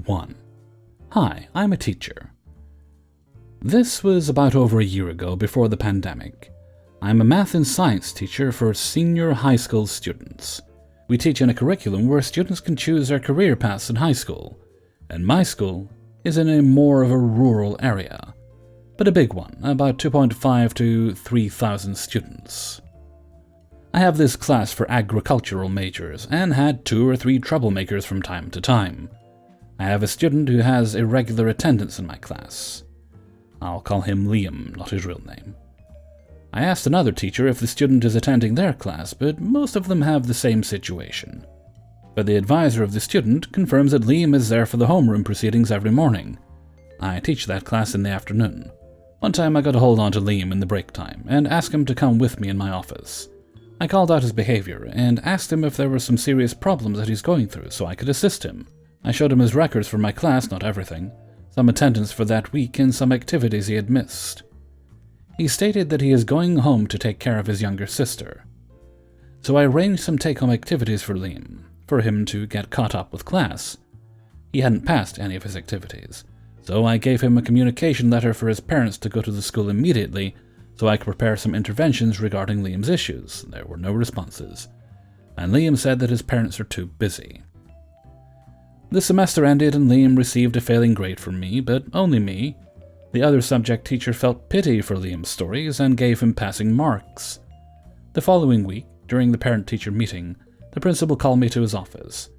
1. Hi, I'm a teacher. This was about over a year ago, before the pandemic. I'm a math and science teacher for senior high school students. We teach in a curriculum where students can choose their career paths in high school, and my school is in a more of a rural area, but a big one, about 2.5 to 3,000 students. I have this class for agricultural majors and had 2 or 3 troublemakers from time to time. I have a student who has irregular attendance in my class. I'll call him Liam, not his real name. I asked another teacher if the student is attending their class, but most of them have the same situation. But the advisor of the student confirms that Liam is there for the homeroom proceedings every morning. I teach that class in the afternoon. One time I got a hold on to Liam in the break time and asked him to come with me in my office. I called out his behavior and asked him if there were some serious problems that he's going through so I could assist him. I showed him his records for my class, not everything, some attendance for that week and some activities he had missed. He stated that he is going home to take care of his younger sister. So I arranged some take-home activities for Liam, for him to get caught up with class. He hadn't passed any of his activities, so I gave him a communication letter for his parents to go to the school immediately so I could prepare some interventions regarding Liam's issues. There were no responses, and Liam said that his parents are too busy. The semester ended and Liam received a failing grade from me, but only me. The other subject teacher felt pity for Liam's stories and gave him passing marks. The following week, during the parent-teacher meeting, the principal called me to his office.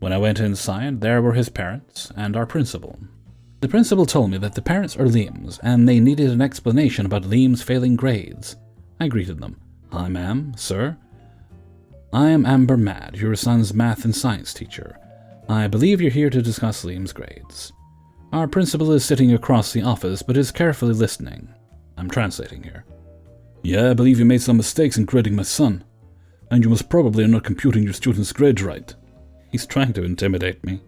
When I went inside, there were his parents and our principal. The principal told me that the parents are Liam's and they needed an explanation about Liam's failing grades. I greeted them. "Hi, ma'am, sir. I am Amber Mad, your son's math and science teacher. I believe you're here to discuss Liam's grades." Our principal is sitting across the office, but is carefully listening. I'm translating here. "Yeah, I believe you made some mistakes in grading my son, and you most probably are not computing your students' grades right." He's trying to intimidate me.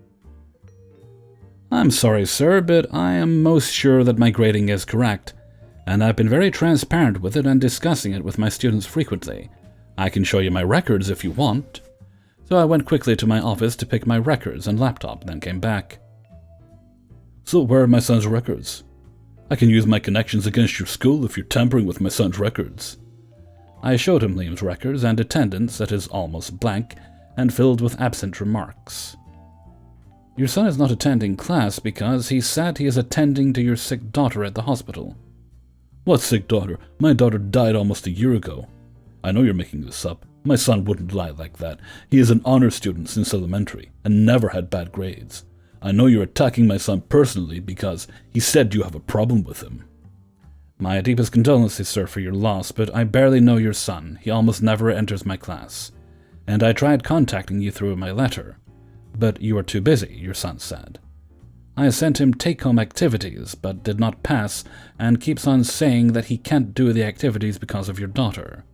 "I'm sorry, sir, but I am most sure that my grading is correct, and I've been very transparent with it and discussing it with my students frequently. I can show you my records if you want." So I went quickly to my office to pick my records and laptop, then came back. "So where are my son's records? I can use my connections against your school if you're tampering with my son's records." I showed him Liam's records and attendance that is almost blank and filled with absent remarks. "Your son is not attending class because he said he is attending to your sick daughter at the hospital." "What sick daughter? My daughter died almost a year ago." "I know you're making this up. My son wouldn't lie like that. He is an honor student since elementary and never had bad grades. I know you're attacking my son personally because he said you have a problem with him." "My deepest condolences, sir, for your loss, but I barely know your son. He almost never enters my class. And I tried contacting you through my letter. But you are too busy," your son said. "I sent him take-home activities, but did not pass, and keeps on saying that he can't do the activities because of your daughter."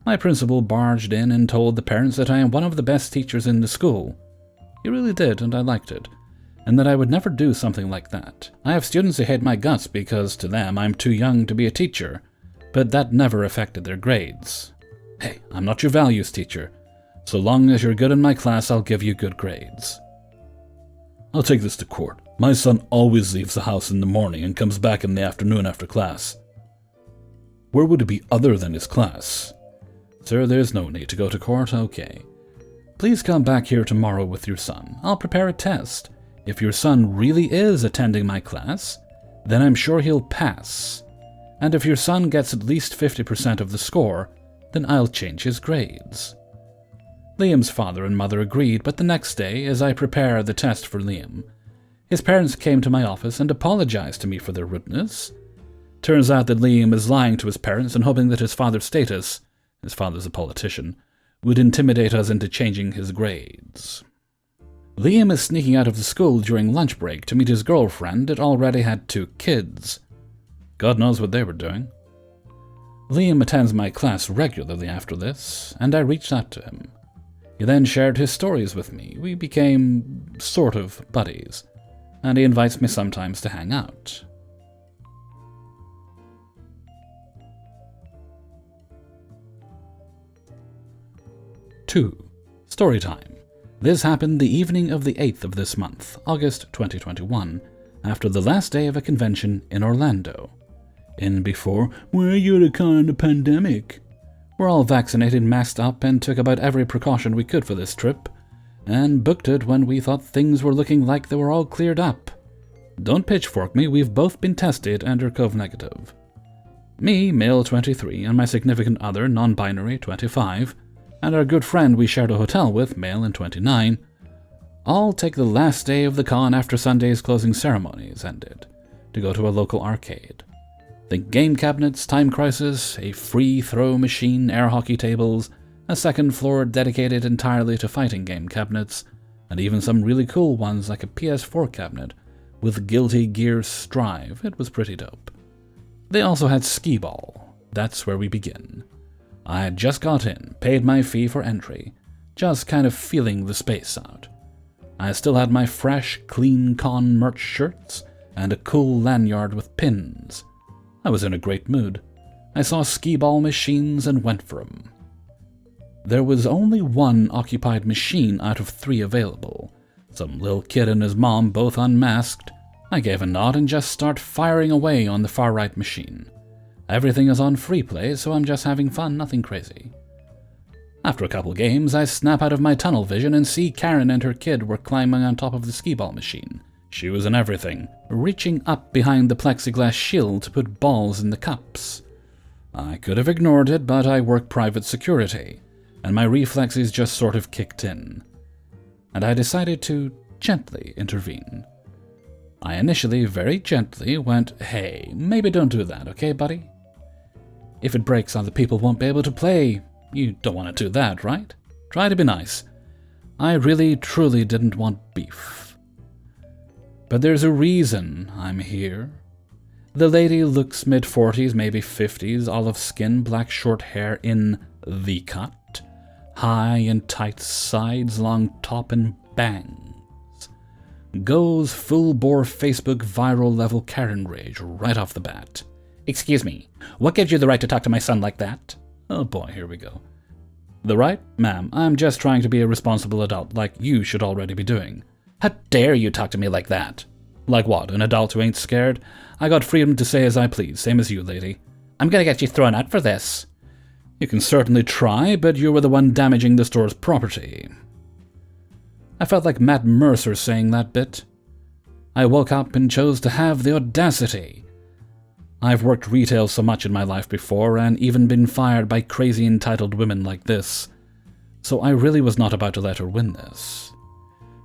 My principal barged in and told the parents that I am one of the best teachers in the school. He really did, and I liked it, and that I would never do something like that. I have students who hate my guts because, to them, I'm too young to be a teacher, but that never affected their grades. Hey, I'm not your values teacher. So long as you're good in my class, I'll give you good grades. "I'll take this to court. My son always leaves the house in the morning and comes back in the afternoon after class." "Where would it be other than his class?" "Sir, there's no need to go to court, okay. Please come back here tomorrow with your son. I'll prepare a test. If your son really is attending my class, then I'm sure he'll pass. And if your son gets at least 50% of the score, then I'll change his grades." Liam's father and mother agreed, but the next day, as I prepared the test for Liam, his parents came to my office and apologized to me for their rudeness. Turns out that Liam is lying to his parents and hoping that his father's status, his father's a politician, would intimidate us into changing his grades. Liam is sneaking out of the school during lunch break to meet his girlfriend that already had 2 kids. God knows what they were doing. Liam attends my class regularly after this, and I reached out to him. He then shared his stories with me. We became sort of buddies, and he invites me sometimes to hang out. 2. Storytime. This happened the evening of the 8th of this month, August 2021, after the last day of a convention in Orlando. In before, where you to con the pandemic? We're all vaccinated, masked up, and took about every precaution we could for this trip, and booked it when we thought things were looking like they were all cleared up. Don't pitchfork me, we've both been tested and are COVID negative. Me, male 23, and my significant other, non-binary, 25, and our good friend we shared a hotel with, male and 29, all take the last day of the con after Sunday's closing ceremonies ended, to go to a local arcade. Think game cabinets, Time Crisis, a free throw machine, air hockey tables, a second floor dedicated entirely to fighting game cabinets, and even some really cool ones like a PS4 cabinet with Guilty Gear Strive. It was pretty dope. They also had skee ball. That's where we begin. I had just got in, paid my fee for entry, just kind of feeling the space out. I still had my fresh, clean con merch shirts and a cool lanyard with pins. I was in a great mood. I saw skee ball machines and went for them. There was only one occupied machine out of 3 available. Some little kid and his mom both unmasked. I gave a nod and just start firing away on the far right machine. Everything is on free play, so I'm just having fun, nothing crazy. After a couple games, I snap out of my tunnel vision and see Karen and her kid were climbing on top of the skee ball machine. Shoes and everything, reaching up behind the plexiglass shield to put balls in the cups. I could have ignored it, but I work private security, and my reflexes just sort of kicked in. And I decided to gently intervene. I initially, very gently, went, "Hey, maybe don't do that, okay, buddy? If it breaks, other people won't be able to play. You don't want to do that, right? Try to be nice." I really, truly didn't want beef. But there's a reason I'm here. The lady looks mid-40s, maybe 50s, olive skin, black short hair in the cut, high and tight sides, long top and bangs. Goes full-bore Facebook viral level Karen rage right off the bat. "Excuse me, what gives you the right to talk to my son like that?" Oh boy, here we go. "The right? Ma'am, I'm just trying to be a responsible adult like you should already be doing." "How dare you talk to me like that?" "Like what, an adult who ain't scared? I got freedom to say as I please, same as you, lady." "I'm gonna get you thrown out for this." "You can certainly try, but you were the one damaging the store's property." I felt like Matt Mercer saying that bit. I woke up and chose to have the audacity. I've worked retail so much in my life before, and even been fired by crazy entitled women like this, so I really was not about to let her win this.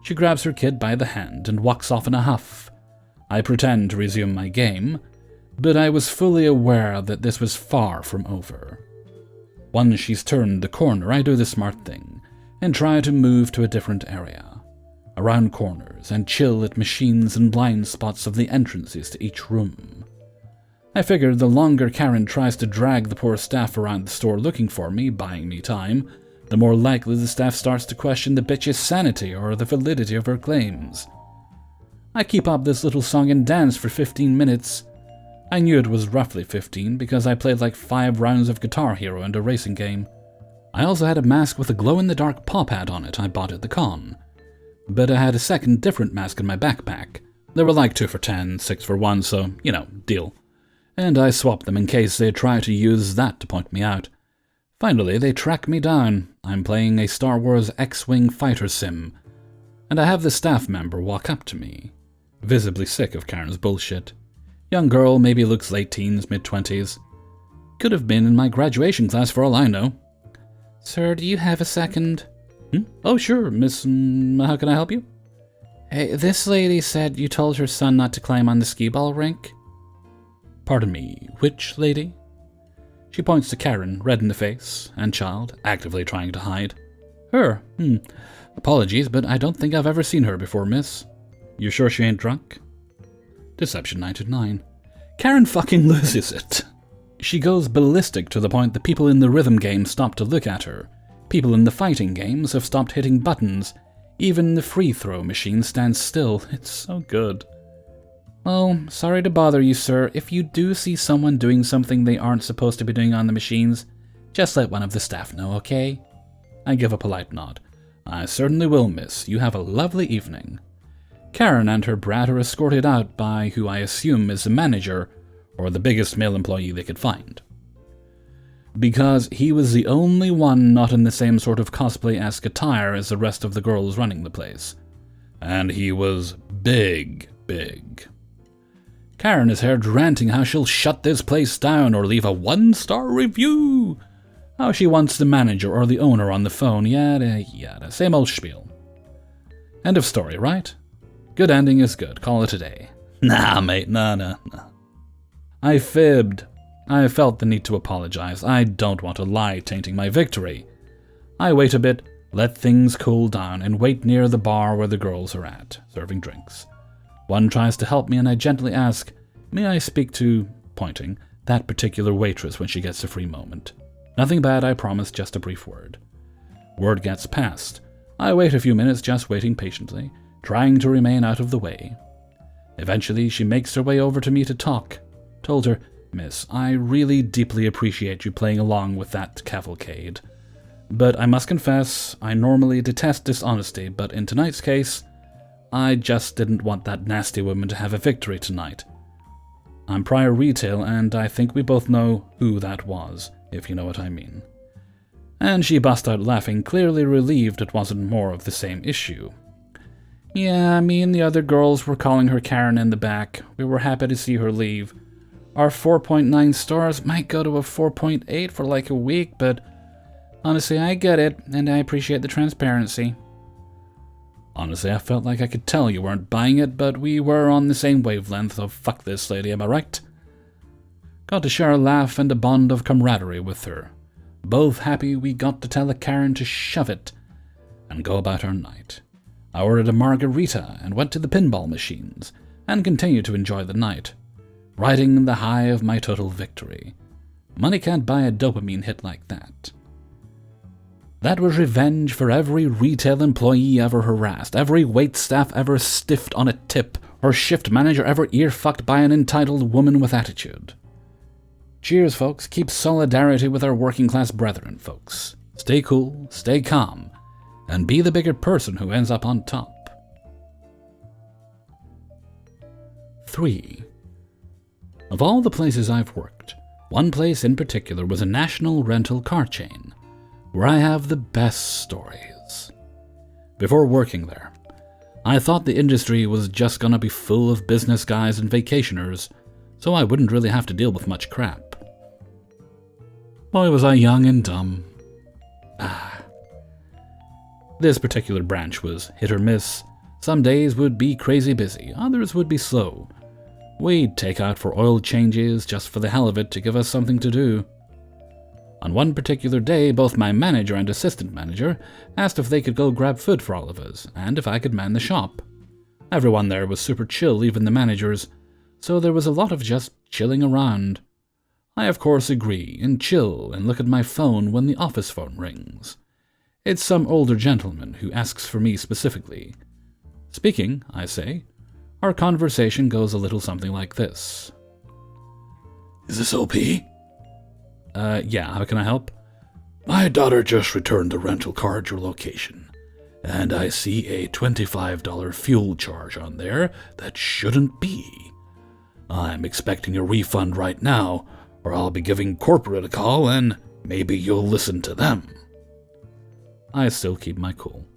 She grabs her kid by the hand and walks off in a huff. I pretend to resume my game, but I was fully aware that this was far from over. Once she's turned the corner, I do the smart thing, and try to move to a different area, around corners, and chill at machines and blind spots of the entrances to each room. I figured the longer Karen tries to drag the poor staff around the store looking for me, buying me time, the more likely the staff starts to question the bitch's sanity or the validity of her claims. I keep up this little song and dance for 15 minutes. I knew it was roughly 15 because I played like 5 rounds of Guitar Hero and a racing game. I also had a mask with a glow-in-the-dark pop hat on it I bought at the con. But I had a second different mask in my backpack. They were like 2 for 10, 6 for 1, so, you know, deal. And I swapped them in case they try to use that to point me out. Finally, they track me down. I'm playing a Star Wars X-Wing fighter sim, and I have the staff member walk up to me, visibly sick of Karen's bullshit. Young girl, maybe looks late teens, mid-20s. Could have been in my graduation class for all I know. "Sir, do you have a second?" "Oh, sure, miss, how can I help you?" "Hey, this lady said you told her son not to climb on the skee ball rink." "Pardon me, which lady?" She points to Karen, red in the face, and child, actively trying to hide. "Her? Apologies, but I don't think I've ever seen her before, miss. You sure she ain't drunk?" Deception 929. Karen fucking loses it. She goes ballistic to the point that people in the rhythm game stop to look at her. People in the fighting games have stopped hitting buttons. Even the free throw machine stands still. It's so good. "Well, sorry to bother you, sir. If you do see someone doing something they aren't supposed to be doing on the machines, just let one of the staff know, okay?" I give a polite nod. I certainly will, miss. You have a lovely evening. Karen and her brat are escorted out by who I assume is the manager or the biggest male employee they could find. Because he was the only one not in the same sort of cosplay-esque attire as the rest of the girls running the place. And he was big. Karen is heard ranting how she'll shut this place down or leave a 1-star review. How she wants the manager or the owner on the phone, yada yada, same old spiel. End of story, right? Good ending is good, call it a day. Nah, mate, nah. I fibbed. I felt the need to apologize. I don't want a lie tainting my victory. I wait a bit, let things cool down, and wait near the bar where the girls are at, serving drinks. One tries to help me, and I gently ask, may I speak to, pointing, that particular waitress when she gets a free moment. Nothing bad, I promise, just a brief word. Word gets passed. I wait a few minutes, just waiting patiently, trying to remain out of the way. Eventually, she makes her way over to me to talk. Told her, Miss, I really deeply appreciate you playing along with that cavalcade. But I must confess, I normally detest dishonesty, but in tonight's case, I just didn't want that nasty woman to have a victory tonight. I'm prior retail, and I think we both know who that was, if you know what I mean. And she bust out laughing, clearly relieved it wasn't more of the same issue. Yeah, me and the other girls were calling her Karen in the back. We were happy to see her leave. Our 4.9 stars might go to a 4.8 for like a week, but honestly, I get it, and I appreciate the transparency. Honestly, I felt like I could tell you weren't buying it, but we were on the same wavelength, so fuck this lady, am I right? Got to share a laugh and a bond of camaraderie with her. Both happy we got to tell a Karen to shove it and go about our night. I ordered a margarita and went to the pinball machines, and continued to enjoy the night, riding the high of my total victory. Money can't buy a dopamine hit like that. That was revenge for every retail employee ever harassed, every waitstaff ever stiffed on a tip, or shift manager ever ear-fucked by an entitled woman with attitude. Cheers, folks. Keep solidarity with our working-class brethren, folks. Stay cool, stay calm, and be the bigger person who ends up on top. 3. Of all the places I've worked, one place in particular was a national rental car chain, where I have the best stories. Before working there, I thought the industry was just gonna be full of business guys and vacationers, so I wouldn't really have to deal with much crap. Boy, was I young and dumb. This particular branch was hit or miss. Some days would be crazy busy, others would be slow. We'd take out for oil changes just for the hell of it to give us something to do. On one particular day, both my manager and assistant manager asked if they could go grab food for all of us, and if I could man the shop. Everyone there was super chill, even the managers, so there was a lot of just chilling around. I of course agree, and chill, and look at my phone when the office phone rings. It's some older gentleman who asks for me specifically. Speaking, I say. Our conversation goes a little something like this. Is this OP? Yeah, how can I help? My daughter just returned the rental car at your location, and I see a $25 fuel charge on there that shouldn't be. I'm expecting a refund right now, or I'll be giving corporate a call and maybe you'll listen to them. I still keep my cool.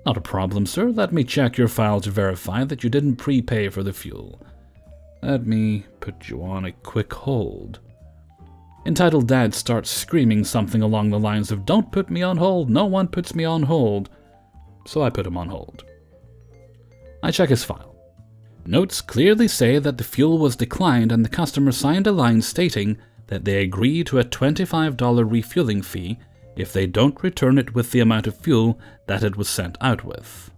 Not a problem, sir. Let me check your file to verify that you didn't prepay for the fuel. Let me put you on a quick hold. Entitled Dad starts screaming something along the lines of, "Don't put me on hold, no one puts me on hold." So I put him on hold. I check his file. Notes clearly say that the fuel was declined and the customer signed a line stating that they agree to a $25 refueling fee if they don't return it with the amount of fuel that it was sent out with.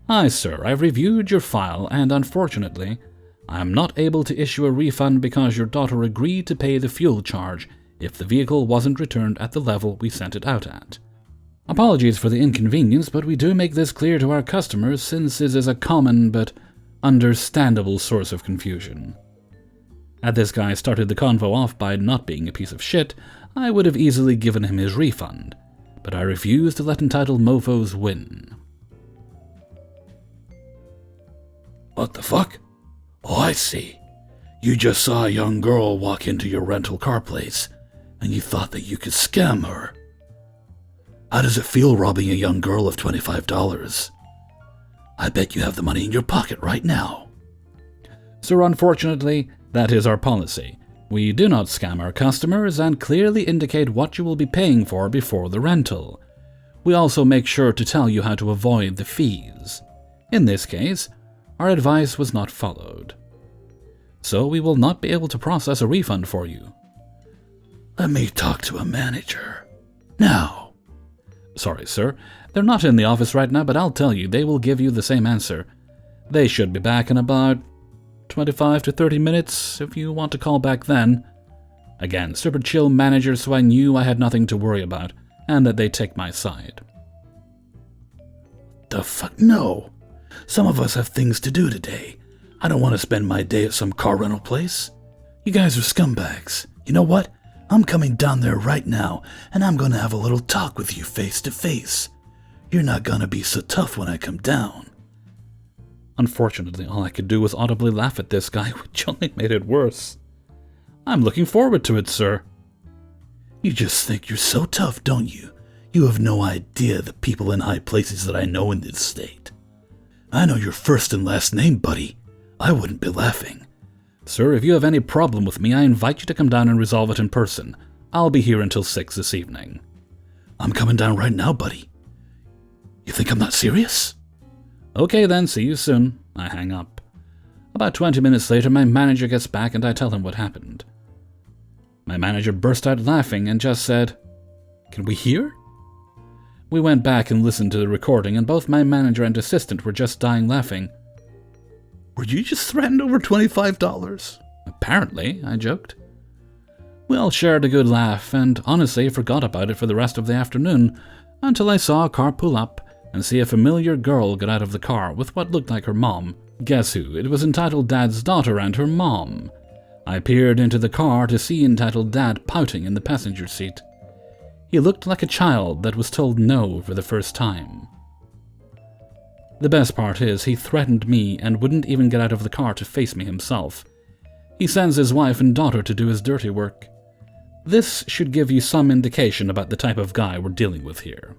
Aye, sir, I've reviewed your file, and unfortunately, I am not able to issue a refund because your daughter agreed to pay the fuel charge if the vehicle wasn't returned at the level we sent it out at. Apologies for the inconvenience, but we do make this clear to our customers since it is a common but understandable source of confusion. Had this guy started the convo off by not being a piece of shit, I would have easily given him his refund. but I refuse to let entitled mofos win. What the fuck? Oh, I see. You just saw a young girl walk into your rental car place, and you thought that you could scam her. How does it feel robbing a young girl of $25? I bet you have the money in your pocket right now. Sir, unfortunately, that is our policy. We do not scam our customers and clearly indicate what you will be paying for before the rental. We also make sure to tell you how to avoid the fees. In this case, our advice was not followed. So we will not be able to process a refund for you. Let me talk to a manager. Now. Sorry, sir. They're not in the office right now, but I'll tell you, they will give you the same answer. They should be back in about 25 to 30 minutes, if you want to call back then. Again, super chill manager, so I knew I had nothing to worry about, and that they'd take my side. The fuck? No. Some of us have things to do today. I don't want to spend my day at some car rental place. You guys are scumbags. You know what? I'm coming down there right now, and I'm gonna have a little talk with you face to face. You're not gonna be so tough when I come down. Unfortunately, all I could do was audibly laugh at this guy, which only made it worse. I'm looking forward to it, sir. You just think you're so tough, don't you? You have no idea the people in high places that I know in this state. I know your first and last name, buddy. I wouldn't be laughing. Sir, if you have any problem with me, I invite you to come down and resolve it in person. I'll be here until 6 this evening. I'm coming down right now, buddy. You think I'm not serious? Okay then, see you soon. I hang up. About 20 minutes later, my manager gets back and I tell him what happened. My manager burst out laughing and just said, "Can we hear?" We went back and listened to the recording, and both my manager and assistant were just dying laughing. Were you just threatened over $25? Apparently, I joked. We all shared a good laugh, and honestly forgot about it for the rest of the afternoon, until I saw a car pull up and see a familiar girl get out of the car with what looked like her mom. Guess who? It was entitled Dad's daughter and her mom. I peered into the car to see entitled Dad pouting in the passenger seat. He looked like a child that was told no for the first time. The best part is he threatened me and wouldn't even get out of the car to face me himself. He sends his wife and daughter to do his dirty work. This should give you some indication about the type of guy we're dealing with here.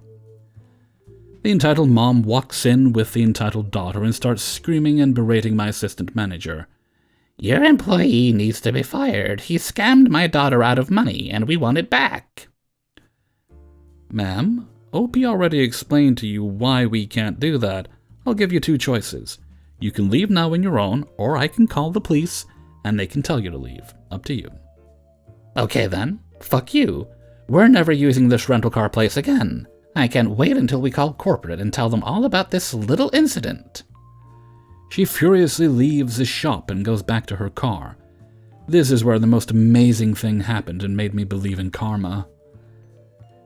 The entitled mom walks in with the entitled daughter and starts screaming and berating my assistant manager. "Your employee needs to be fired. He scammed my daughter out of money and we want it back." Ma'am, OP already explained to you why we can't do that. I'll give you two choices. You can leave now on your own, or I can call the police and they can tell you to leave. Up to you. Okay then, fuck you. We're never using this rental car place again. I can't wait until we call corporate and tell them all about this little incident. She furiously leaves the shop and goes back to her car. This is where the most amazing thing happened and made me believe in karma.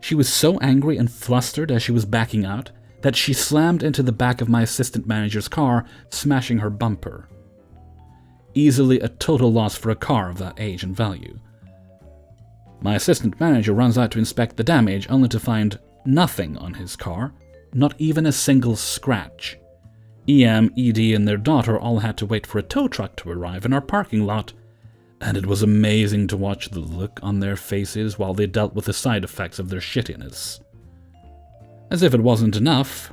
She was so angry and flustered as she was backing out that she slammed into the back of my assistant manager's car, smashing her bumper. Easily a total loss for a car of that age and value. My assistant manager runs out to inspect the damage, only to find nothing on his car, not even a single scratch. EM, ED, and their daughter all had to wait for a tow truck to arrive in our parking lot, and it was amazing to watch the look on their faces while they dealt with the side effects of their shittiness. As if it wasn't enough,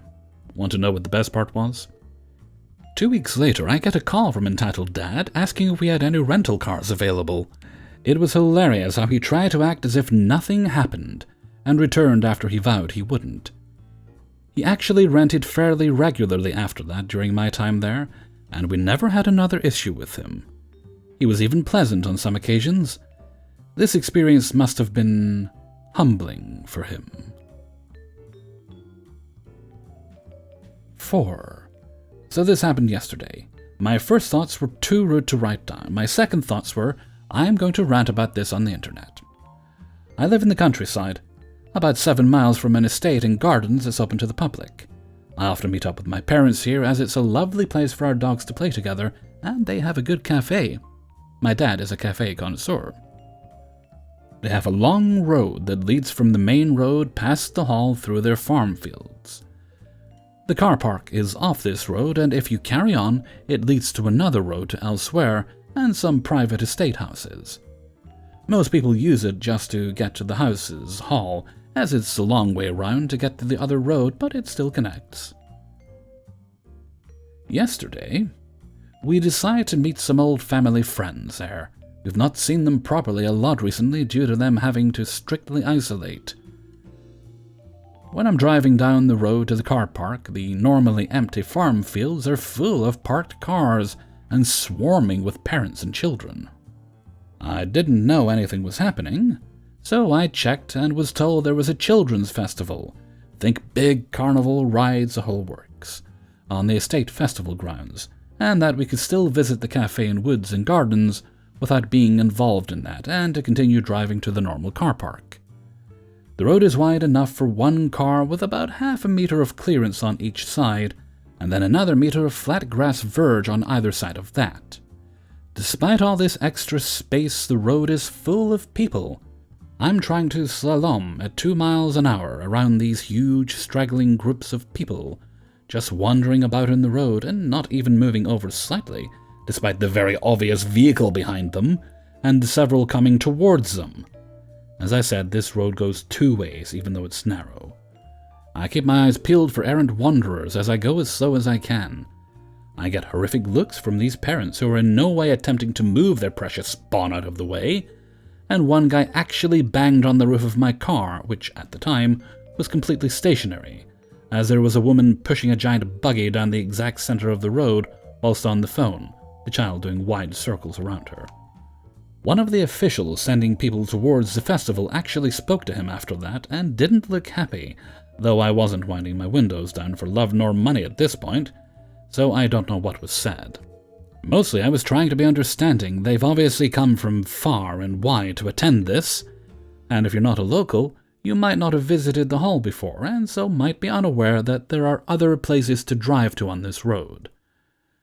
want to know what the best part was? 2 weeks later, I get a call from entitled Dad asking if we had any rental cars available. It was hilarious how he tried to act as if nothing happened, and returned after he vowed he wouldn't. He actually rented fairly regularly after that during my time there, and we never had another issue with him. He was even pleasant on some occasions. This experience must have been humbling for him. 4. So this happened yesterday. My first thoughts were too rude to write down. My second thoughts were, I am going to rant about this on the internet. I live in the countryside, about 7 miles from an estate and gardens that's open to the public. I often meet up with my parents here as it's a lovely place for our dogs to play together, and they have a good cafe. My dad is a cafe connoisseur. They have a long road that leads from the main road past the hall through their farm fields. The car park is off this road, and if you carry on, it leads to another road to elsewhere and some private estate houses. Most people use it just to get to the house's hall, as it's a long way around to get to the other road, but it still connects. Yesterday, we decided to meet some old family friends there. We've not seen them properly a lot recently due to them having to strictly isolate. When I'm driving down the road to the car park, the normally empty farm fields are full of parked cars and swarming with parents and children. I didn't know anything was happening, so I checked and was told there was a children's festival, think big carnival rides, the whole works, on the estate festival grounds, and that we could still visit the cafe and woods and gardens without being involved in that, and to continue driving to the normal car park. The road is wide enough for one car with about half a meter of clearance on each side, and then another meter of flat grass verge on either side of that. Despite all this extra space, the road is full of people. I'm trying to slalom at 2 miles an hour around these huge straggling groups of people, just wandering about in the road and not even moving over slightly, despite the very obvious vehicle behind them, and several coming towards them. As I said, this road goes 2 ways, even though it's narrow. I keep my eyes peeled for errant wanderers as I go as slow as I can. I get horrific looks from these parents who are in no way attempting to move their precious spawn out of the way, and one guy actually banged on the roof of my car, which at the time was completely stationary, as there was a woman pushing a giant buggy down the exact center of the road whilst on the phone, the child doing wide circles around her. One of the officials sending people towards the festival actually spoke to him after that and didn't look happy, though I wasn't winding my windows down for love nor money at this point, so I don't know what was said. Mostly I was trying to be understanding. They've obviously come from far and wide to attend this, and if you're not a local, you might not have visited the hall before, and so might be unaware that there are other places to drive to on this road.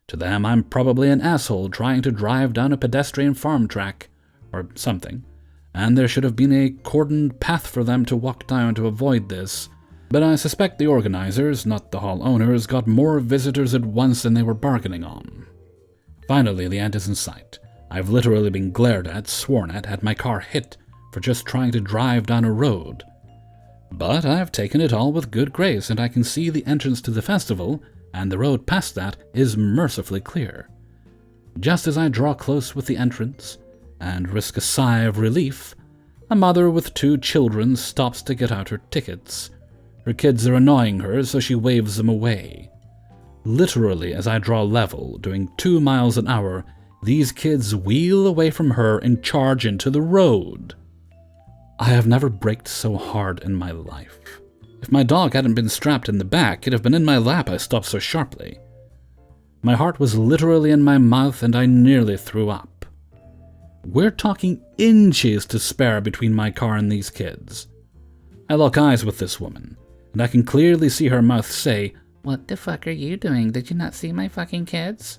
To them, I'm probably an asshole trying to drive down a pedestrian farm track, or something, and there should have been a cordoned path for them to walk down to avoid this, but I suspect the organizers, not the hall owners, got more visitors at once than they were bargaining on. Finally, the end is in sight. I've literally been glared at, sworn at, had my car hit for just trying to drive down a road. But I've taken it all with good grace, and I can see the entrance to the festival, and the road past that is mercifully clear. Just as I draw close with the entrance, and risk a sigh of relief, a mother with 2 children stops to get out her tickets. Her kids are annoying her, so she waves them away. Literally, as I draw level, doing 2 miles an hour, these kids wheel away from her and charge into the road. I have never braked so hard in my life. If my dog hadn't been strapped in the back, it'd have been in my lap. I stopped so sharply. My heart was literally in my mouth and I nearly threw up. We're talking inches to spare between my car and these kids. I lock eyes with this woman, and I can clearly see her mouth say, "What the fuck are you doing? Did you not see my fucking kids?"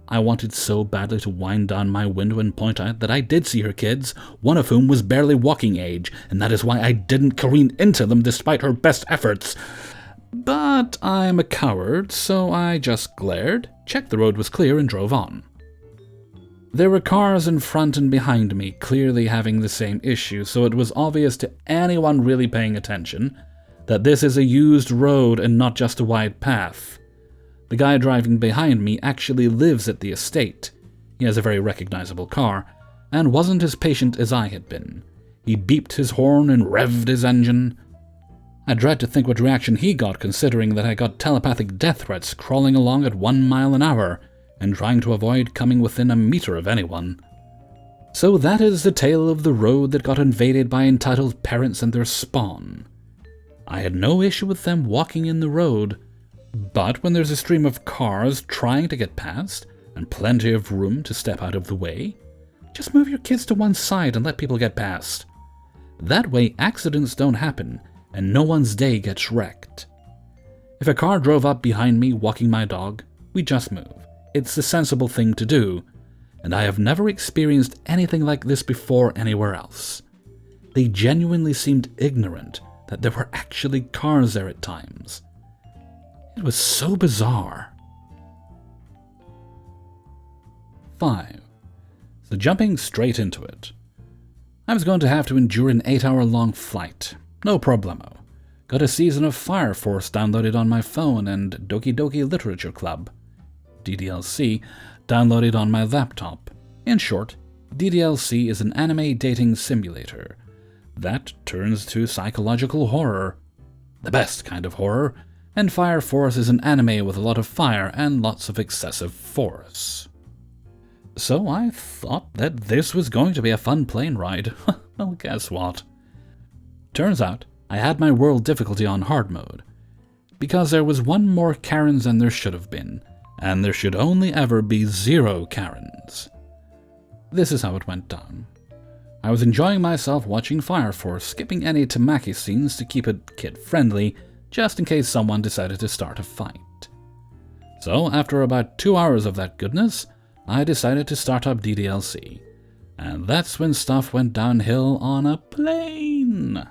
I wanted so badly to wind down my window and point out that I did see her kids, one of whom was barely walking age, and that is why I didn't careen into them despite her best efforts. But I'm a coward, so I just glared, checked the road was clear, and drove on. There were cars in front and behind me, clearly having the same issue, so it was obvious to anyone really paying attention that this is a used road and not just a wide path. The guy driving behind me actually lives at the estate. He has a very recognizable car, and wasn't as patient as I had been. He beeped his horn and revved his engine. I dread to think what reaction he got, considering that I got telepathic death threats crawling along at 1 mile an hour, and trying to avoid coming within a meter of anyone. So that is the tale of the road that got invaded by entitled parents and their spawn. I had no issue with them walking in the road, but when there's a stream of cars trying to get past, and plenty of room to step out of the way, just move your kids to one side and let people get past. That way accidents don't happen, and no one's day gets wrecked. If a car drove up behind me walking my dog, we just move. It's the sensible thing to do, and I have never experienced anything like this before anywhere else. They genuinely seemed ignorant that there were actually cars there at times. It was so bizarre. 5. So jumping straight into it. I was going to have to endure an 8-hour-long flight. No problemo. Got a season of Fire Force downloaded on my phone and Doki Doki Literature Club, DDLC, downloaded on my laptop. In short, DDLC is an anime dating simulator that turns to psychological horror. The best kind of horror, and Fire Force is an anime with a lot of fire and lots of excessive force. So I thought that this was going to be a fun plane ride. Well, guess what? Turns out, I had my world difficulty on hard mode, because there was one more Karens than there should have been, and there should only ever be 0 Karens. This is how it went down. I was enjoying myself watching Fire Force, skipping any Tamaki scenes to keep it kid-friendly, just in case someone decided to start a fight. So, after about 2 hours of that goodness, I decided to start up DDLC, and that's when stuff went downhill on a plane.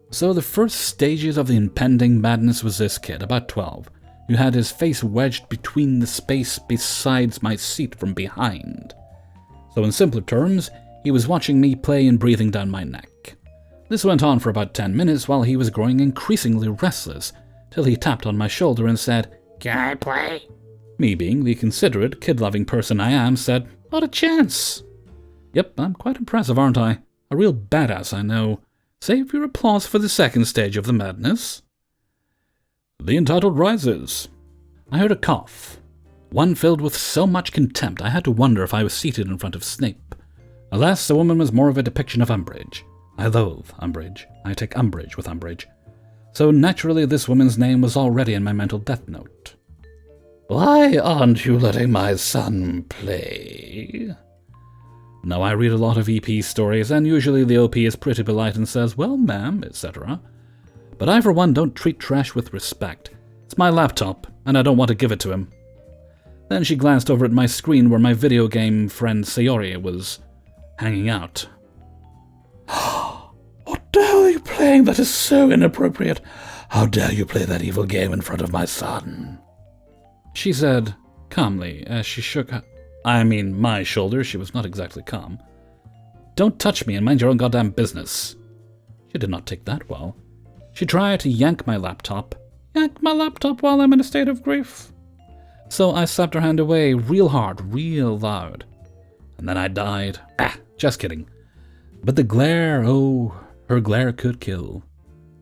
So the first stages of the impending madness was this kid, about 12, who had his face wedged between the space beside my seat from behind. So in simpler terms, he was watching me play and breathing down my neck. This went on for about 10 minutes while he was growing increasingly restless, till he tapped on my shoulder and said, "Can I play?" Me, being the considerate, kid-loving person I am, said, "Not a chance." Yep, I'm quite impressive, aren't I? A real badass, I know. Save your applause for the second stage of the madness. The entitled rises. I heard a cough, one filled with so much contempt I had to wonder if I was seated in front of Snape. Alas, the woman was more of a depiction of umbrage. I loathe umbrage. I take umbrage with umbrage. So naturally this woman's name was already in my mental death note. "Why aren't you letting my son play?" Now, I read a lot of EP stories, and usually the OP is pretty polite and says, "Well, ma'am," etc. But I, for one, don't treat trash with respect. It's my laptop, and I don't want to give it to him. Then she glanced over at my screen where my video game friend Sayori was hanging out. "What the hell are you playing? That is so inappropriate. How dare you play that evil game in front of my son?" She said, calmly, as she shook my shoulder. She was not exactly calm. "Don't touch me and mind your own goddamn business." She did not take that well. She tried to yank my laptop while I'm in a state of grief. So I slapped her hand away real hard, real loud. And then I died. Just kidding. But the glare, her glare could kill.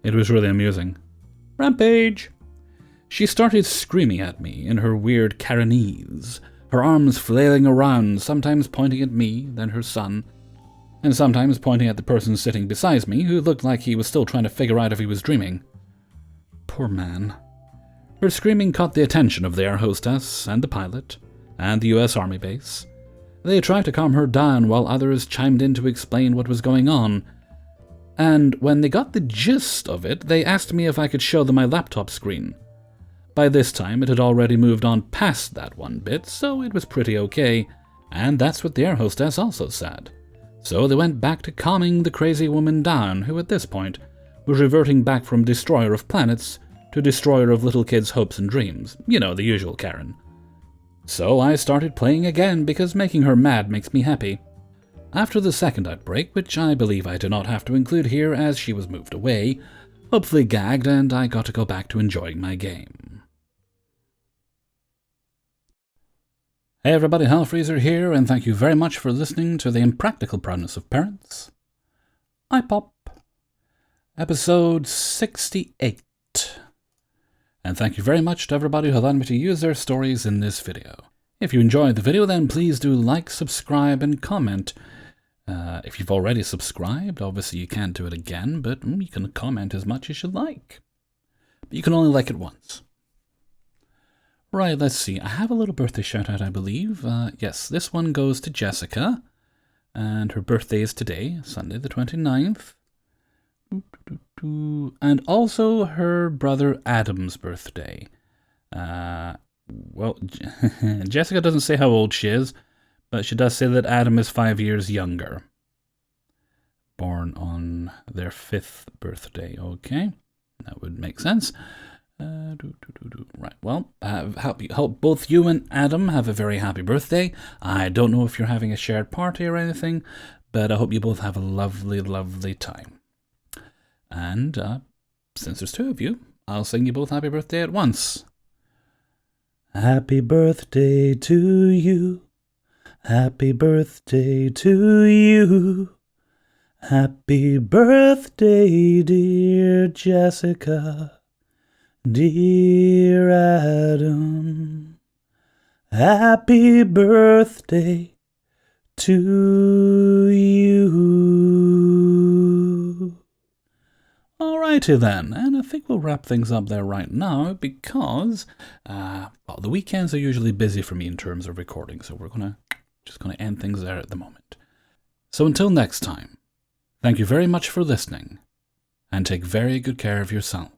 It was really amusing. Rampage! She started screaming at me in her weird Karenese, her arms flailing around, sometimes pointing at me, then her son, and sometimes pointing at the person sitting beside me, who looked like he was still trying to figure out if he was dreaming. Poor man. Her screaming caught the attention of the air hostess and the pilot, and the US Army base. They tried to calm her down while others chimed in to explain what was going on, and when they got the gist of it, they asked me if I could show them my laptop screen. By this time, it had already moved on past that one bit, so it was pretty okay, and that's what the air hostess also said. So they went back to calming the crazy woman down, who at this point was reverting back from destroyer of planets to destroyer of little kids' hopes and dreams. You know, the usual Karen. So I started playing again because making her mad makes me happy. After the second outbreak, which I believe I do not have to include here as she was moved away, hopefully gagged, and I got to go back to enjoying my game. Hey everybody, Hellfreezer here, and thank you very much for listening to the Impractical Proudness of Parents. iPop, episode 68. And thank you very much to everybody who allowed me to use their stories in this video. If you enjoyed the video, then please do like, subscribe, and comment. If you've already subscribed, obviously you can't do it again, but you can comment as much as you like. But you can only like it once. Right, let's see. I have a little birthday shout-out, I believe. Yes, this one goes to Jessica, and her birthday is today, Sunday the 29th. And also her brother Adam's birthday. Well, Jessica doesn't say how old she is, but she does say that Adam is 5 years younger. born on their 5th birthday. Okay, that would make sense. Right, well, hope both you and Adam have a very happy birthday. I don't know if you're having a shared party or anything, but I hope you both have a lovely, lovely time. And since there's 2 of you, I'll sing you both happy birthday at once. Happy birthday to you. Happy birthday to you. Happy birthday, dear Jessica. Dear Adam. Happy birthday to you. Alrighty then, and I think we'll wrap things up there right now because the weekends are usually busy for me in terms of recording, so we're just gonna end things there at the moment. So until next time, thank you very much for listening, and take very good care of yourself.